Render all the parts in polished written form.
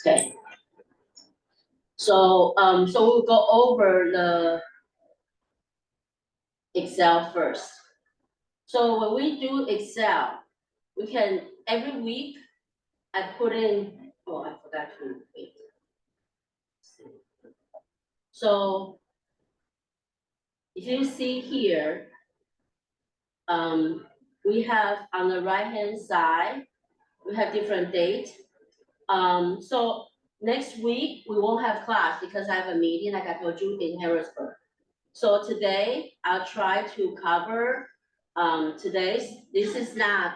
Okay. So we'll go over the Excel first. So when we do Excel, we can every week I put in. Oh, I forgot to wait. So if you see here, we have on the right hand side, we have different dates. So next week we won't have class because I have a meeting, like I told you, in Harrisburg. So today I'll try to cover today's. This is not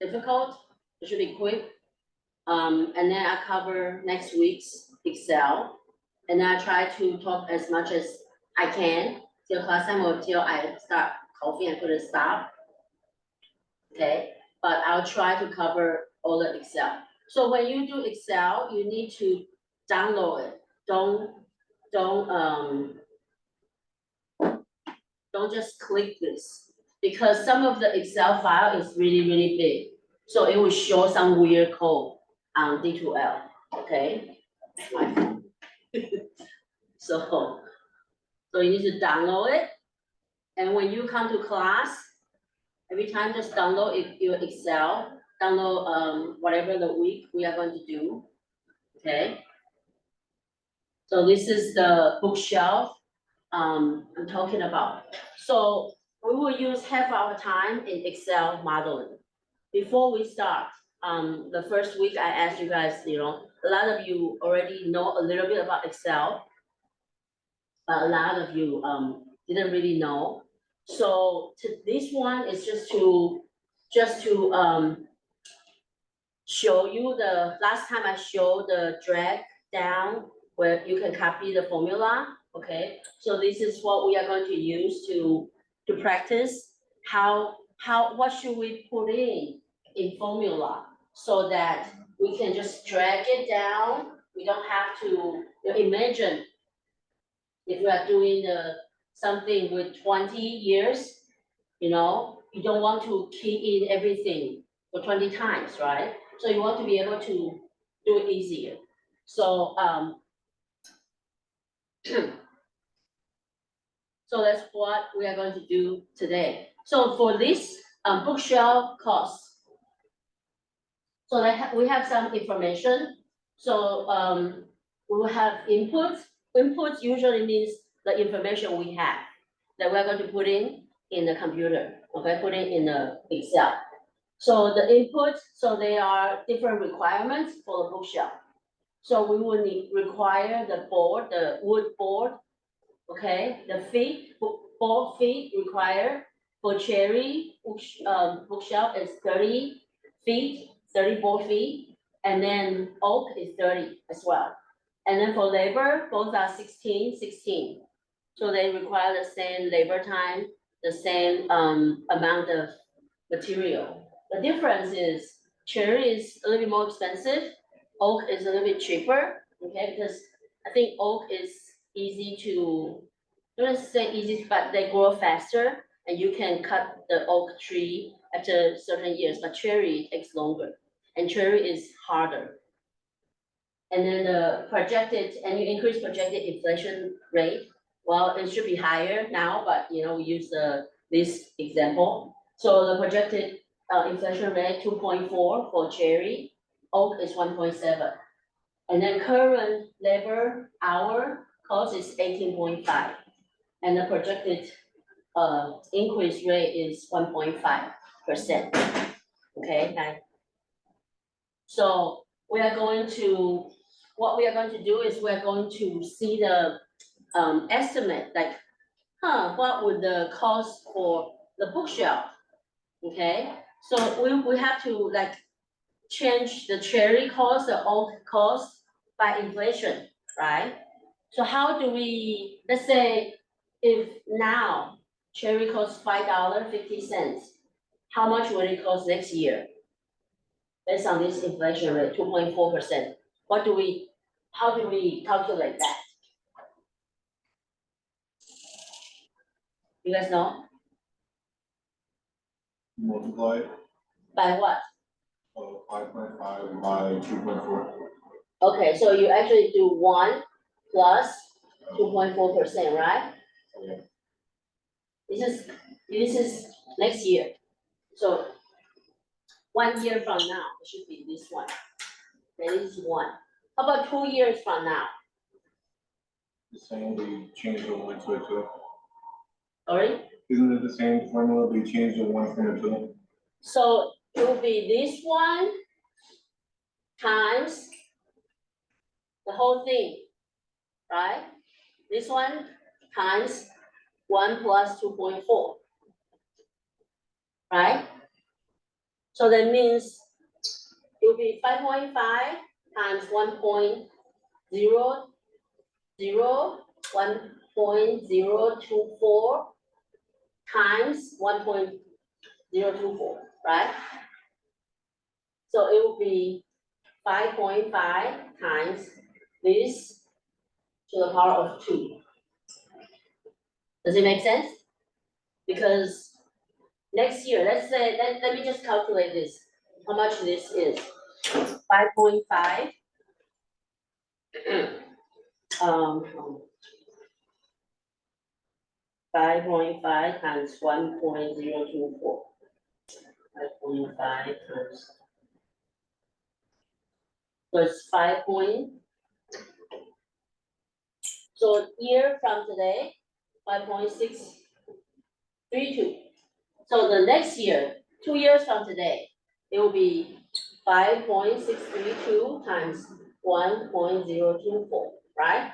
difficult. It should be quick. And then I cover next week's Excel, and then I try to talk as much as I can till class time or till I start coughing and couldn't stop. Okay, but I'll try to cover all the Excel. So when you do Excel, you need to download it. Don't just click this, because some of the Excel file is really, really big. So it will show some weird code on D2L, okay? So you need to download it. And when you come to class, every time just download your Excel, download whatever the week we are going to do, okay? So this is the bookshelf I'm talking about. So we will use half our time in Excel modeling. Before we start, the first week I asked you guys, a lot of you already know a little bit about Excel, but a lot of you didn't really know. So this one is just to show you the last time I showed the drag down where you can copy the formula. Okay, so this is what we are going to use to practice what should we put in formula so that we can just drag it down. We don't have to imagine if you are doing something with 20 years, you don't want to key in everything for 20 times, right? So you want to be able to do it easier. So so that's what we are going to do today. So for this bookshelf cost, so we have some information. So we will have inputs. Inputs usually means the information we have that we're going to put in the computer, okay, put in the Excel. So the inputs, so they are different requirements for the bookshelf. So we will require the board, the wood board, okay, the feet, board feet required for cherry bookshelf is 30 feet, 30 board feet, and then oak is 30 as well. And then for labor, both are 16. So they require the same labor time, the same amount of material. The difference is cherry is a little bit more expensive, oak is a little bit cheaper, okay, because I think oak is easy to, don't want to say easy, but they grow faster and you can cut the oak tree after certain years, but cherry takes longer and cherry is harder. And then the you increase projected inflation rate. Well, it should be higher now, but we use this example. So the projected inflation rate 2.4 for cherry, oak is 1.7. And then current labor hour cost is 18.5. And the projected increase rate is 1.5%. Okay, so what we are going to do is we're going to see the estimate, like, what would the cost for the bookshelf? Okay, so we have to change the cherry cost, the oak cost by inflation, right? So how do we, let's say, if now cherry costs $5.50, how much will it cost next year? Based on this inflation rate, 2.4%. How do we calculate that? You guys know? Multiply By what? 5.5 by 2.4. Okay, so you actually do 1 plus 2.4%, right? This is next year. So 1 year from now, it should be this one. Then this is 1. How about 2 years from now? The same, we change the 1 to a 2. Sorry? Isn't it the same formula? We change the 1 from a 2. So it will be this one times the whole thing, right? This one times 1 plus 2.4, right? So that means it will be 5.5 times 1.001.024 times 1.024, right? So it will be 5.5 times this to the power of 2. Does it make sense? Because next year, let's say, let me just calculate this, how much this is. 5.5 5.5 times 1.024. 5.5 times. So it's 5 point. So year from today, 5.632. So the next year, 2 years from today, it will be 5.632 times 1.024, right?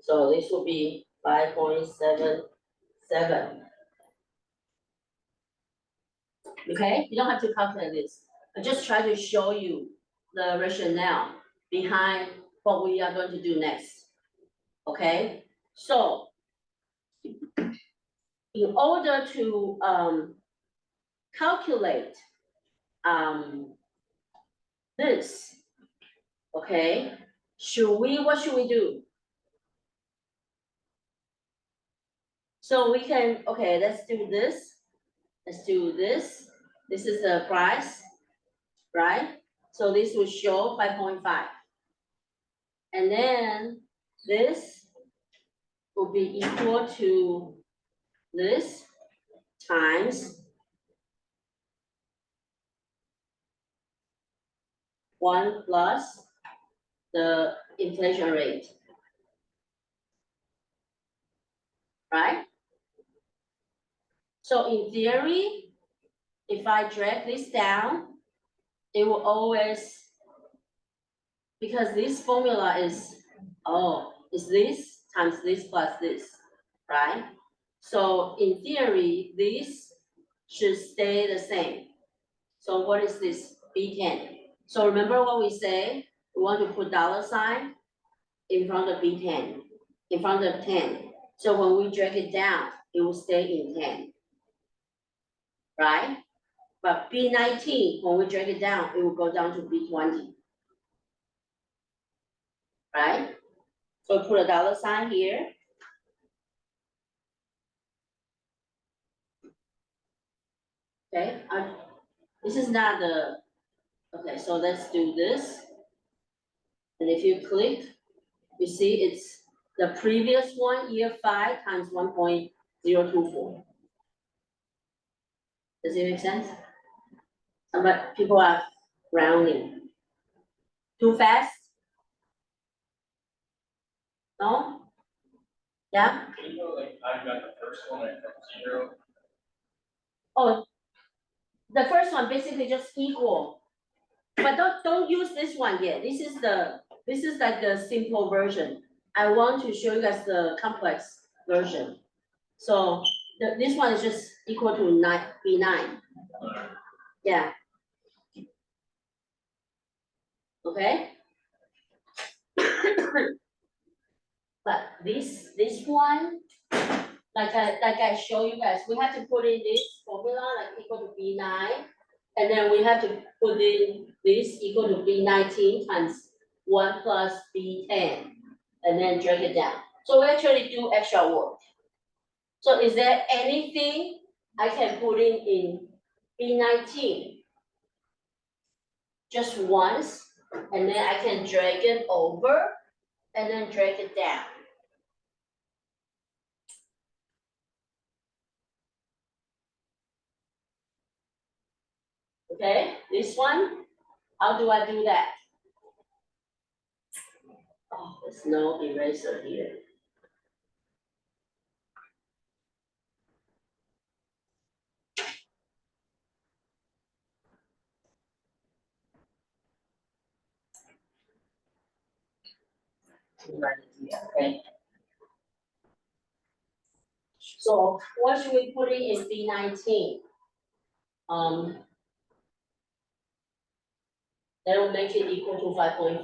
So this will be 5.77. Okay, you don't have to calculate this. I just try to show you the rationale behind what we are going to do next. Okay, so in order to calculate this, okay, what should we do? So we can, okay, let's do this. Let's do this. This is the price, right? So this will show 5.5. And then this will be equal to this times 1 plus the inflation rate, right? So in theory, if I drag this down, it will always, because this formula is, is this times this plus this, right? So in theory, this should stay the same. So what is this? B10. So remember what we say? We want to put dollar sign in front of B10, in front of 10. So when we drag it down, it will stay in 10, right? But B19, when we drag it down, it will go down to B20, right? So put a dollar sign here. Okay, this is not the, okay, so let's do this. And if you click, you see it's the previous one, year 5 times 1.024. Does it make sense? But people are rounding. Too fast? No? Yeah? Can you go like, I got the first one from 0? Oh, the first one basically just equal. But don't use this one yet. This is like the simple version. I want to show you guys the complex version. So this one is just equal to B9. Yeah. Okay. But this one, like I show you guys, we have to put in this formula like equal to B9, and then we have to put in this equal to B19 times 1 plus B10, and then drag it down. So we actually do extra work. So is there anything I can put in B19 just once, and then I can drag it over and then drag it down. Okay, this one, how do I do that? Oh, there's no eraser here. Okay. So what should we put in B19? That will make it equal to 5.5.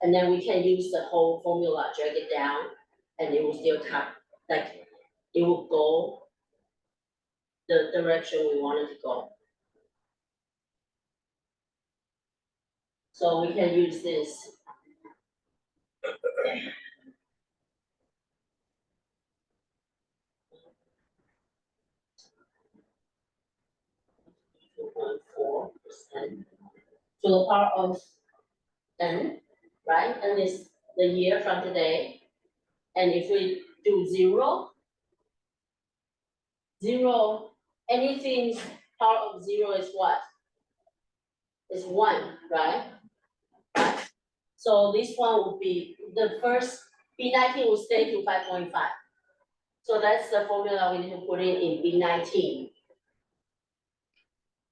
And then we can use the whole formula, drag it down, and it will still come, like, it will go the direction we want it to go. So we can use this. .4% to the power of n, right? And it's the year from today. And if we do zero, anything's power of zero is what? Is 1, right? So this one will be, the first B19 will stay to 5.5. So that's the formula we need to put in B19.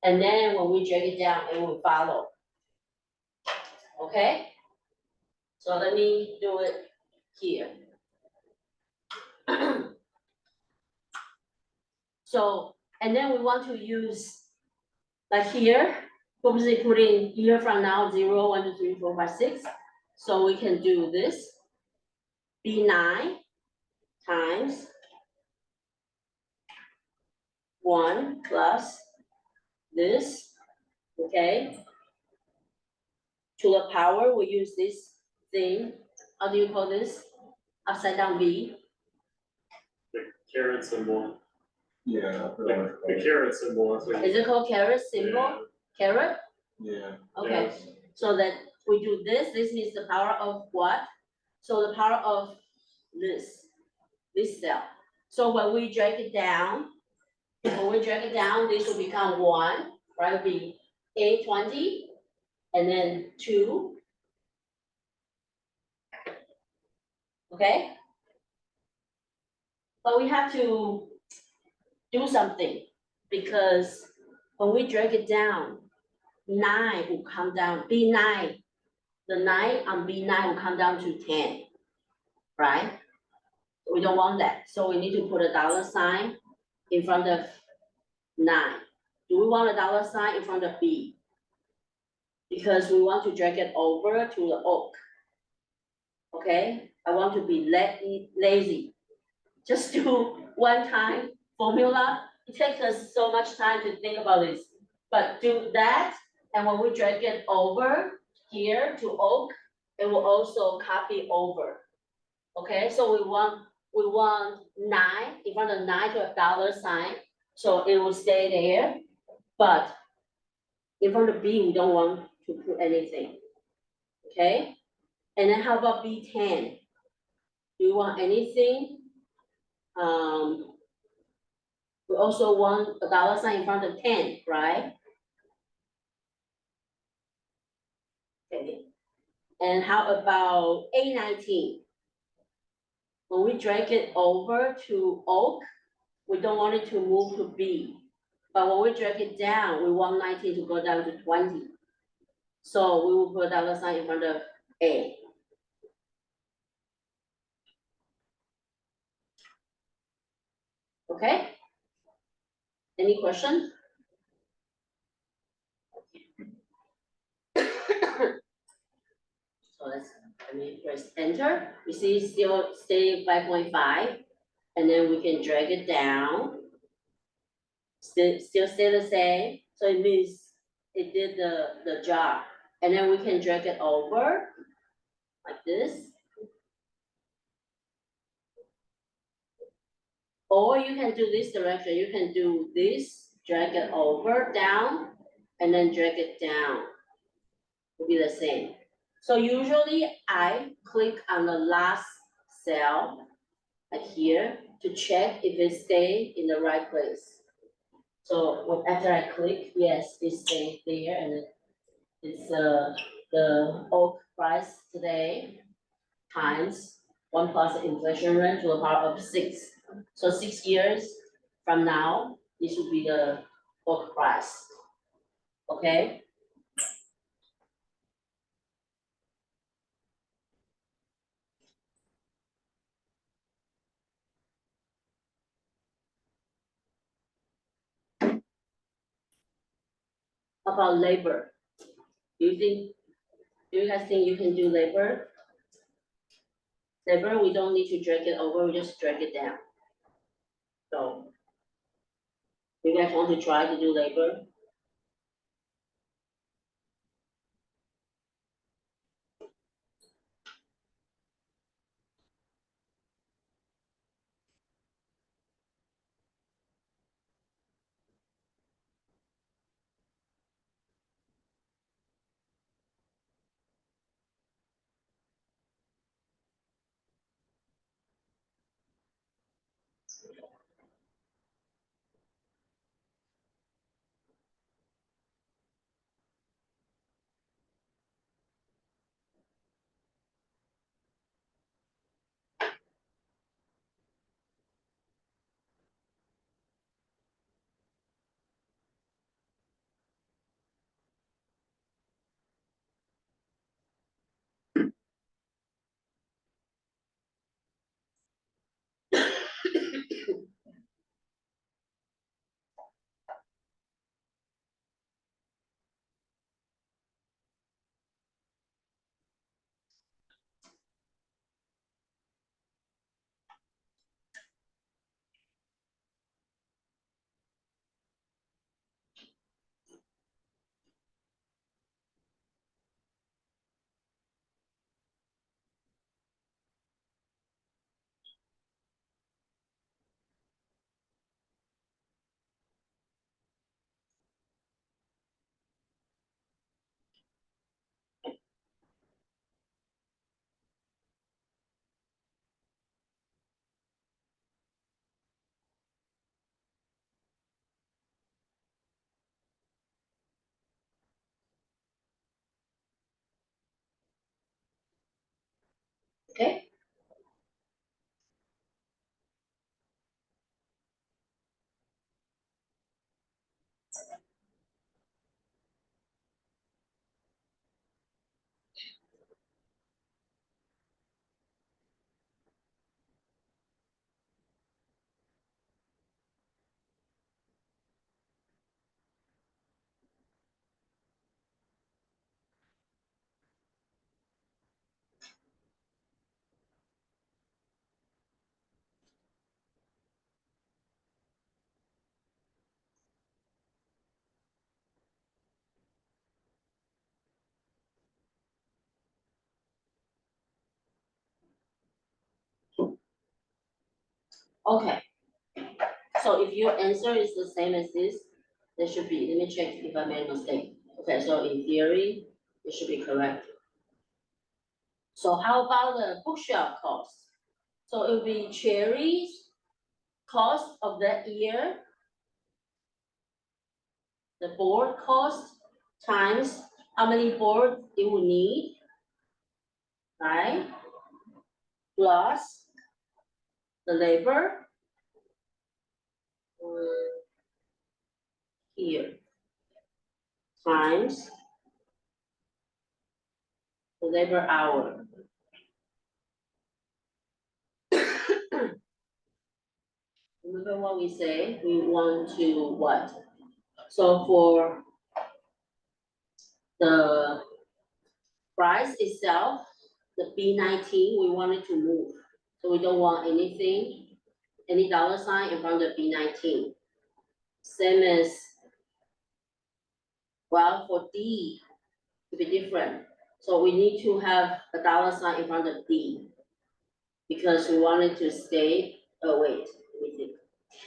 And then when we drag it down, it will follow. Okay? So let me do it here. So, and then we want to use, like here, purposely put in year from now, 0, 1, 2, 3, 4, 5, 6. So we can do this, B9 times 1 plus this, okay? To the power, we use this thing, how do you call this? Upside down V. The caret symbol, Yeah. the caret symbol, that's what. Is it called caret symbol? Caret? Yeah. Okay, so that we do this means the power of what? So the power of this cell. So when we drag it down, this will become 1, right? It'll be A20, and then 2. Okay? But we have to do something, because when we drag it down, 9 will come down, B9, the 9 on B9 will come down to 10, right? We don't want that, so we need to put a $ in front of 9. Do we want a $ in front of B? Because we want to drag it over to the oak. Okay, I want to be lazy. Just do one time formula. It takes us so much time to think about this. But do that, and when we drag it over here to oak, it will also copy over. Okay, so we want 9 in front of 9 to a $, so it will stay there. But in front of B, we don't want to put anything. Okay, and then how about B10? Do you want anything? We also want a $ in front of 10, right? Okay. And how about A19? When we drag it over to oak, we don't want it to move to B. But when we drag it down, we want 19 to go down to 20. So we will put a $ in front of A. Okay? Any questions? So let me press enter. You see still stay 5.5, and then we can drag it down. Still stay the same, so it means it did the job. And then we can drag it over like this. Or you can do this direction, you can do this drag it over, down, and then drag it down. Will be the same. So usually I click on the last cell, like here, to check if it stay in the right place. So after I click, yes, it stays there, and it's the oak price today times 1 plus inflation rate to the power of 6. So 6 years from now, this will be the oak price. Okay? About labor, do you guys think you can do labor? Labor, we don't need to drag it over, we just drag it down. So, you guys want to try to do labor? Okay? Okay. So if your answer is the same as this, there should be, let me check if I made a mistake. Okay, so in theory, it should be correct. So how about the bookshelf cost? So it will be cherries cost of that year, the board cost times how many boards it will need, right? Plus the labor here times the labor hour. Remember what we say? We want to what? So for the price itself, the B19, we want it to move. So we don't want anything, any dollar sign in front of the B19. Same as, well, for D, to be different. So we need to have a dollar sign in front of D. Because we want it to stay, oh wait, let me think.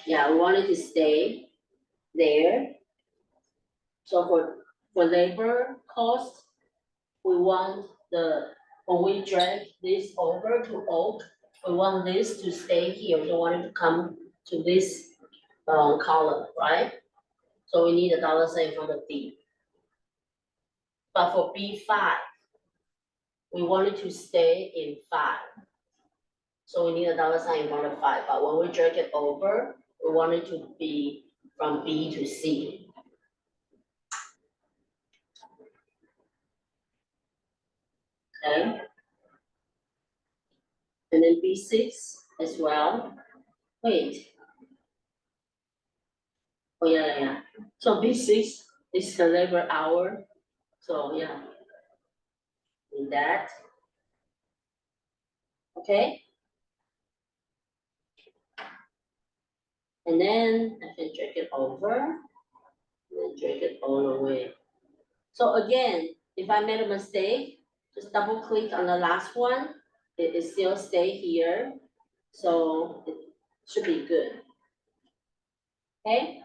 Yeah, we want it to stay there. So for labor cost, we want when we drag this over to Oak, we want this to stay here, we don't want it to come to this column, right? So we need a dollar sign for the D. But for B5, we want it to stay in 5. So we need a dollar sign in front of 5, but when we drag it over, we want it to be from B to C. Okay. And then B6 as well. Wait. Oh, yeah. So B6 is the labor hour. So, yeah. In that. Okay. And then I can drag it over. And then drag it all the way. So again, if I made a mistake, just double click on the last one. It still stay here. So it should be good. Okay.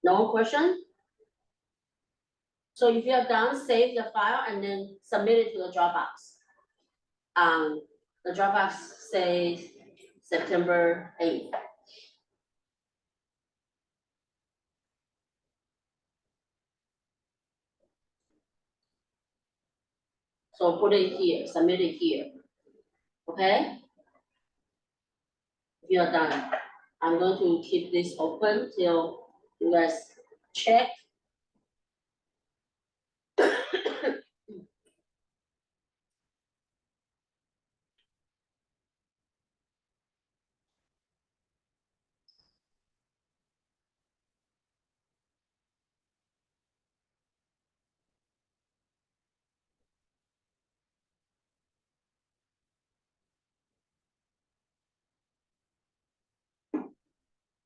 No question? So if you are done, save the file and then submit it to the Dropbox. The Dropbox says September 8th. So put it here, submit it here. Okay? If you are done, I'm going to keep this open till you guys check.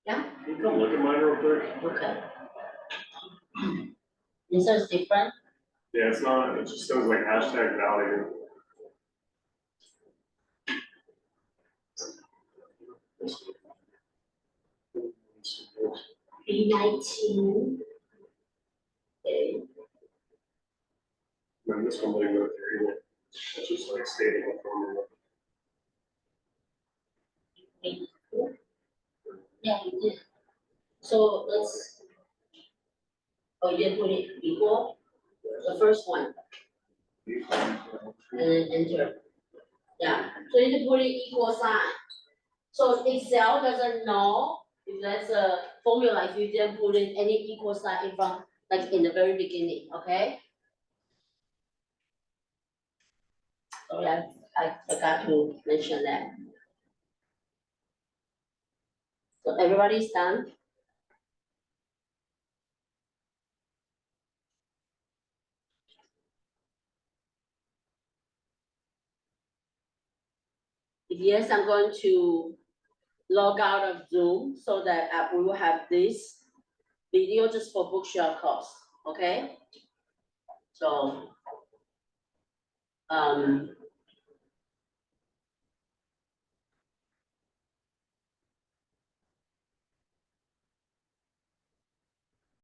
Yeah, Can you come look at mine real quick? okay. This is different. Yeah, it's not, it just says like hashtag value. B19. Okay. And this one didn't go through either. It's just like stating the formula. Yeah, we did. So let's, oh, you didn't put it equal, the first one, and then enter. Yeah, so you can put it equal sign. So Excel doesn't know if that's a formula, if you didn't put in any equal sign in front, like in the very beginning, okay? Sorry, I forgot to mention that. So everybody's done? If yes, I'm going to log out of Zoom so that we will have this video just for bookshelf costs, okay? So,